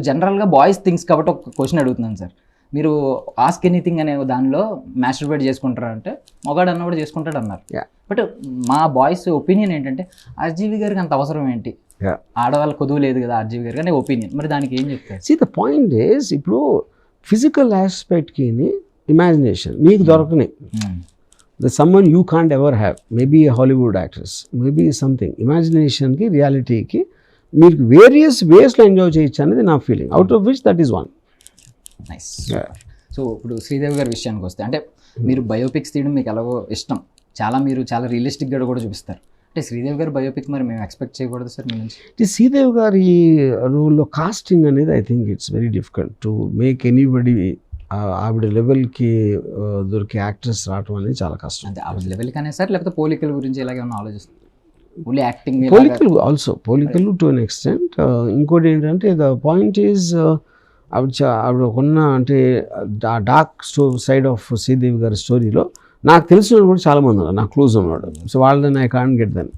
జనరల్గా boys things కాబట్టి ఒక క్వశ్చన్ అడుగుతున్నాను సార్. మీరు ఆస్క్ ఎనీథింగ్ అనే దానిలో మాస్టర్బేట్ చేసుకుంటారా అంటే మొగాడు అన్న కూడా చేసుకుంటాడు అన్నారు. బట్ మా బాయ్స్ ఒపీనియన్ ఏంటంటే ఆర్జీవి గారికి అంత అవసరం ఏంటి, ఆడవాళ్ళ కొదువు లేదు కదా ఆర్జీవి గారికి అనే ఒపీనియన్. మరి దానికి ఏం చెప్తారు? సీ ద పాయింట్ ఈస్, ఇప్పుడు ఫిజికల్ ఆస్పెక్ట్కి ఇమాజినేషన్ మీకు దొరకని the someone you can't ever have, maybe Hollywood actress, maybe something. ఇమాజినేషన్కి రియాలిటీకి మీరు వేరియస్ వేస్లో ఎంజాయ్ చేయొచ్చు అనేది నా feeling, out of which that is one. Nice. So ఇప్పుడు శ్రీదేవి గారి విషయానికి వస్తే, అంటే మీరు బయోపిక్స్ తీయడం మీకు ఎలాగో ఇష్టం, మీరు చాలా రియలిస్టిక్గా కూడా చూపిస్తారు. అంటే శ్రీదేవి గారి బయోపిక్ మరి మేము ఎక్స్పెక్ట్ చేయకూడదు సార్ మీ నుంచి? శ్రీదేవి గారి రోల్లో కాస్టింగ్ అనేది I think it's very difficult to make anybody. ఆవిడ లెవెల్కి దొరికే యాక్టర్స్ రావడం అనేది చాలా కష్టం. అంటే ఆవిడ లెవెల్కి అనే సార్, లేకపోతే పోలికల గురించి ఎలాగేమన్నా ఆలోచిస్తారు? ఓన్లీ యాక్టింగ్ పోలికలు టు అన్ ఎక్స్టెంట్. ఇంకోటి ఏంటంటే ద పాయింట్ ఈజ్ ఆవిడ ఉన్న అంటే డార్క్ సైడ్ ఆఫ్ శ్రీదేవి గారి స్టోరీలో నాకు తెలిసిన కూడా చాలా మంది ఉన్నారు, నాకు క్లోజ్ ఉన్నాడు. సో వాళ్ళని ఐ కాంట్ గెట్ దెమ్.